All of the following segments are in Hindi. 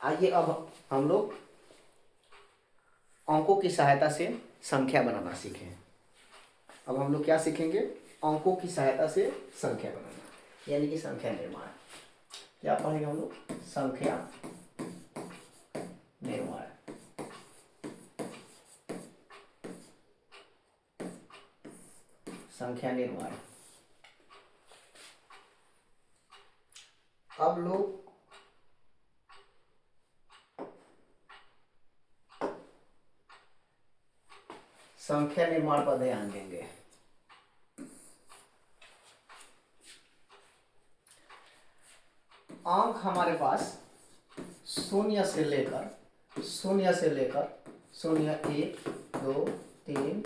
आइए अब हम लोग अंकों की सहायता से संख्या बनाना सीखें। अब हम लोग क्या सीखेंगे? अंकों की सहायता से संख्या बनाना, यानी कि संख्या निर्माण। क्या पढ़ेंगे हम लोग? संख्या निर्माण। संख्या निर्माण। अब लोग संख्या निर्माण पर ध्यान देंगे। अंक हमारे पास शून्य से लेकर 1, 2, 3,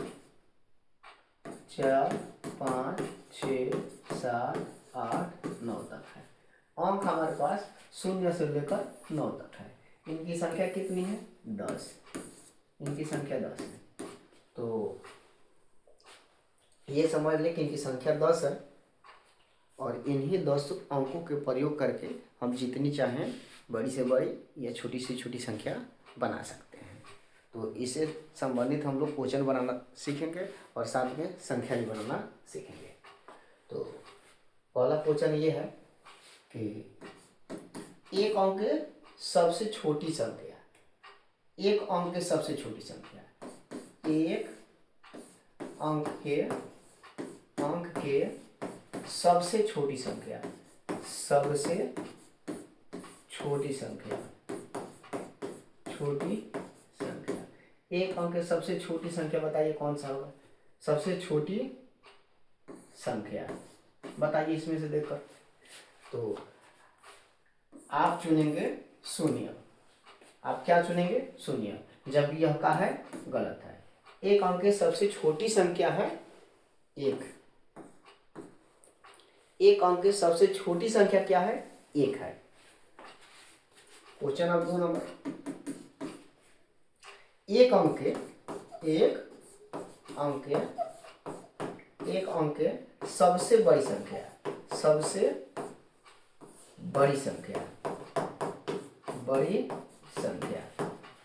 4, 5, 6, 7, 8, 9 तक है। अंक हमारे पास 0 से लेकर 9 तक है। इनकी संख्या कितनी है? 10। इनकी संख्या 10 है। तो ये समझ लें कि इनकी संख्या 10 है और इन्हीं 10 अंकों के प्रयोग करके हम जितनी चाहें बड़ी से बड़ी या छोटी से छोटी संख्या बना सकते हैं। तो इससे संबंधित हम लोग क्वेश्चन बनाना सीखेंगे और साथ में संख्या भी बनाना सीखेंगे। तो पहला क्वेश्चन ये है कि एक अंक के सबसे छोटी संख्या, एक अंक के सबसे छोटी संख्या, एक अंक के सबसे छोटी संख्या, सबसे छोटी संख्या, छोटी संख्या। एक अंक के सबसे छोटी संख्या बताइए कौन सा होगा? सबसे छोटी संख्या बताइए इसमें से देखकर। तो आप चुनेंगे 0। आप क्या चुनेंगे? 0, जब यह का है गलत है। एक अंक की सबसे छोटी संख्या है 1। एक अंक की सबसे छोटी संख्या क्या है? 1 है। क्वेश्चन अब 2 नंबर। एक अंक के सबसे बड़ी संख्या, सबसे बड़ी संख्या, बड़ी संख्या।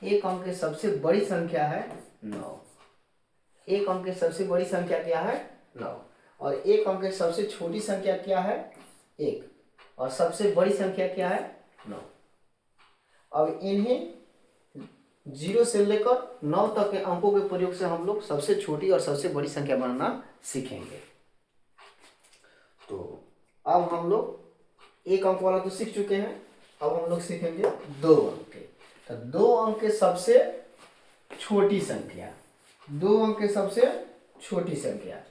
एक अंक की सबसे बड़ी संख्या है 9। एक अंक की सबसे बड़ी संख्या क्या है? 9। और एक अंक की सबसे छोटी संख्या क्या है? 1। और सबसे बड़ी संख्या क्या है? 9। अब इन्हें 0 से लेकर 9 तक के अंकों के प्रयोग से हम लोग सबसे छोटी और सबसे बड़ी संख्या बनाना सीखेंगे। तो अब हम लोग एक अंक वाला तो सीख चुके हैं, अब हम लोग सीखेंगे 2 अंक के। तो 2 अंक के सबसे छोटी संख्या, 2 अंक के सबसे छोटी संख्या,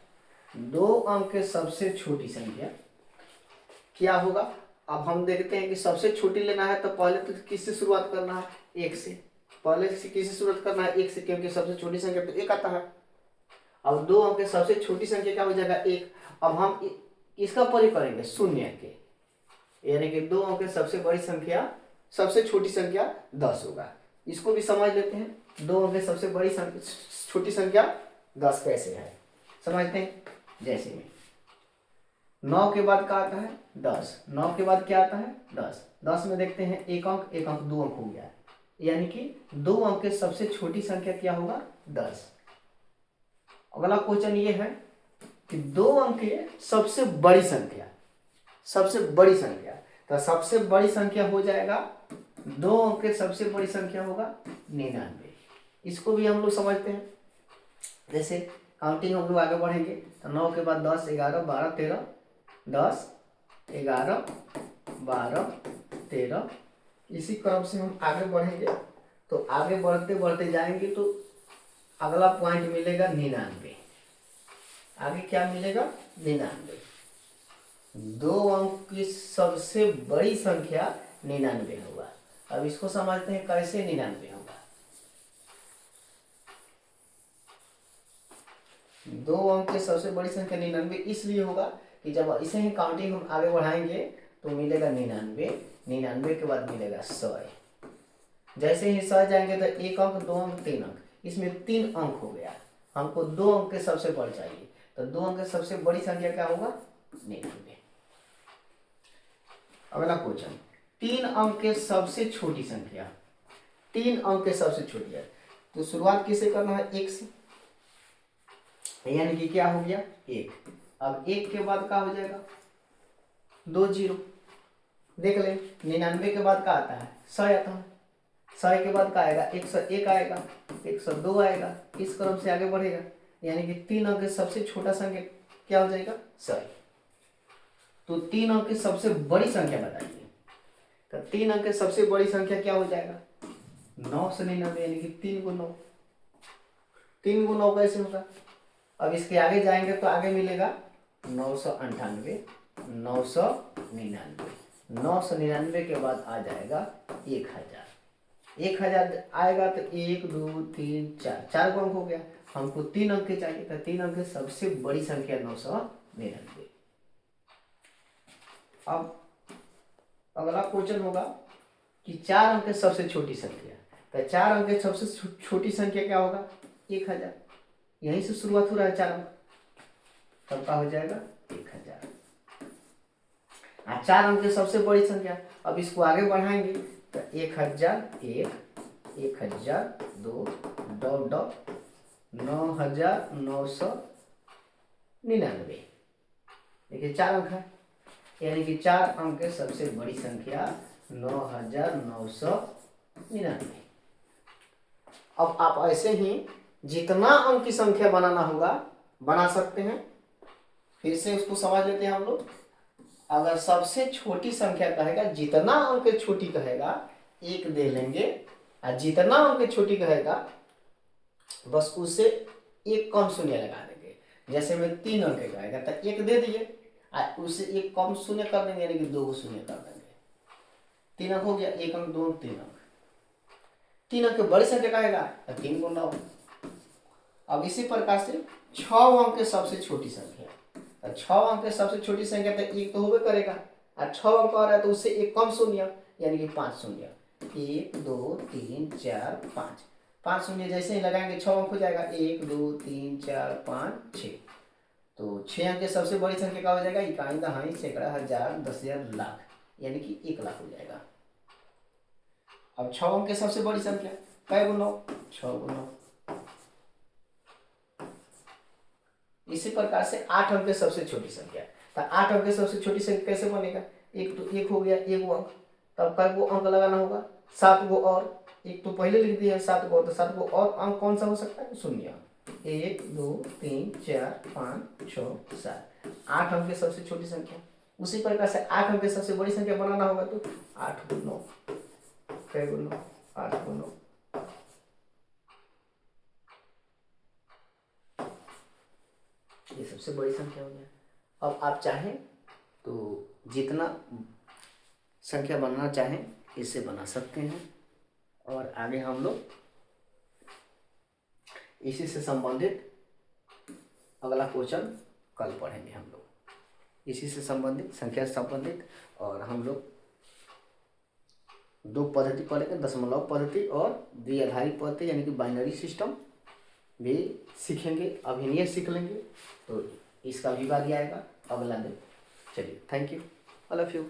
2 अंक के सबसे छोटी संख्या क्या होगा? अब हम देखते हैं कि सबसे छोटी लेना है तो पहले तो किससे शुरुआत करना है? 1 से। पहले से किससे शुरुआत करना है? 1 से, क्योंकि सबसे छोटी संख्या तो 1 आता है। अब 2 अंक के सबसे छोटी संख्या क्या हो जाएगा? 1। अब हम इसका प्रयोग करेंगे 0 के, यानी कि 2 अंक के सबसे बड़ी संख्या, सबसे छोटी संख्या 10 होगा। इसको भी समझ लेते हैं। 2 अंक के सबसे बड़ी छोटी संख्या 10 कैसे है समझते हैं। जैसे में 9 के बाद क्या आता है? 10। 9 के बाद क्या आता है? 10। 10 में देखते हैं एक अंक 2 अंक हो गया, यानी कि 2 अंक के सबसे छोटी संख्या क्या होगा? 10। अगला क्वेश्चन ये है कि 2 अंक के सबसे बड़ी संख्या, सबसे बड़ी संख्या, तो सबसे बड़ी संख्या हो जाएगा 2 अंक के सबसे बड़ी संख्या होगा 99। इसको भी हम लोग समझते हैं। जैसे काउंटिंग हम लोग आगे बढ़ेंगे तो 9 के बाद 10, 11, 12, 13, 10, 11, 12, 13, इसी क्रम से हम आगे बढ़ेंगे। तो आगे बढ़ते बढ़ते जाएंगे तो अगला पॉइंट मिलेगा 99। आगे क्या मिलेगा? 99। 2 अंक की सबसे बड़ी संख्या 99 होगा। अब इसको समझते हैं कैसे 99 होगा। 2 अंक की सबसे बड़ी संख्या 99 इसलिए होगा कि जब इसे ही काउंटिंग हम आगे बढ़ाएंगे तो मिलेगा 99। 99 के बाद मिलेगा 100। जैसे ही 100 जाएंगे तो 1 अंक, 2 अंक, 3 अंक, इसमें 3 अंक हो गया। हमको 2 अंक के सबसे बड़ी चाहिए, तो 2 अंक के सबसे बड़ी संख्या क्या होगा? 99। अगला क्वेश्चन 3 अंक के सबसे छोटी संख्या, 3 अंक के सबसे छोटी है। तो शुरुआत किसे करना है? 1 से, यानी कि क्या हो गया? 1। अब 1 के बाद क्या हो जाएगा? 2 जीरो। देख ले, 99 के बाद क्या आता है? 100 आता है। 100 के बाद क्या आएगा? 101 आएगा, 102 आएगा, इस क्रम से आगे बढ़ेगा। यानी कि 3 अंक के सबसे छोटा संख्या क्या हो जाएगा? 100। तो 3 अंक की सबसे बड़ी संख्या बताइए। तो 3 अंक की सबसे बड़ी संख्या क्या हो जाएगा? 999, यानी कि 3 × 9। 3 × 9 कैसे होगा? अब इसके आगे जाएंगे तो आगे मिलेगा 998, 999। 999 के बाद आ जाएगा 1000। 1000 आएगा तो 1 2 3 4, 4 को अंक हो गया। हमको 3 अंक के चाहिए, तो 3 अंक की सबसे बड़ी संख्या 999। अब अगला क्वेश्चन होगा कि 4 अंक की सबसे छोटी संख्या। तो 4 अंक की सबसे छोटी संख्या क्या होगा? 1000। यहीं से शुरुआत हो रहा है 4 अंक, तब का हो जाएगा 1000। 4 अंक की सबसे बड़ी संख्या, अब इसको आगे बढ़ाएंगे तो 1001, 1002, डॉट डॉट 9999। देखिए 4 अंक है, यानी कि 4 अंक की सबसे बड़ी संख्या 9999। अब आप ऐसे ही जितना अंक की संख्या बनाना होगा बना सकते हैं। फिर से उसको समझ लेते हैं हम लोग। अगर सबसे छोटी संख्या कहेगा, जितना अंक छोटी कहेगा 1 दे लेंगे, और जितना अंक छोटी कहेगा बस उससे 1 कम शून्य लगा देंगे। जैसे में 3 अंक कहेगा तो 1 दे दिए, और उससे 1 कम शून्य कर देंगे, यानी कि 2 को शून्य कर देंगे। 3 अंक हो गया, 1 अंक 2 अंक 3 अंक। 3 अंक बड़ी संख्या कहेगा तो 3 × 9। अब इसी प्रकार से 6 अंक के सबसे छोटी संख्या, 6 अंक के सबसे छोटी संख्या तो 1 तो होबे करेगा, और 6 अंक आ रहा है तो उससे 1 कम शून्य, यानी कि 5 शून्य। 1 2 3 4 5, 5 शून्य जैसे ही लगाएंगे 6 अंक हो जाएगा। 1 2 3 4 5 6। तो 6 अंक के सबसे बड़ी संख्या क्या हो जाएगा? इकाई, दहाई, सैकड़ा, हजार, 10,000, लाख, यानी कि 1 लाख हो जाएगा। अब 6 अंक के सबसे बड़ी संख्या कै × 9? 6 × 9। इसी प्रकार से 8 अंक के सबसे छोटी संख्या, तो 8 अंक के सबसे छोटी संख्या कैसे बनेगा? 1 तो 1 हो गया, 1 अंक, तब कै गो अंक लगाना होगा? 7 गो और। 1 तो पहले लिख दिया है, 7 गो, तो 7 गो और अंक कौन सा हो सकता है? शून्य। 1 2 3 4 5 6 7, 8 अंक के सबसे छोटी संख्या। उसी प्रकार से 8 अंक के सबसे बड़ी संख्या बनाना होगा तो 8 × 9, कै × 9? 8 × 9। ये सबसे बड़ी संख्या हो गया। अब आप चाहें तो जितना संख्या बनाना चाहें इससे बना सकते हैं, और आगे हम लोग इसी से संबंधित अगला क्वेश्चन कल पढ़ेंगे। हम लोग इसी से संबंधित, संख्या से संबंधित, और हम लोग 2 पद्धति पढ़ेंगे, दशमलव पद्धति और द्विआधारी पद्धति, यानी कि बाइनरी सिस्टम भी सीखेंगे। अभिनय सीख लेंगे तो इसका भी बारी आएगा अगला दिन। चलिए, thank you, I love you.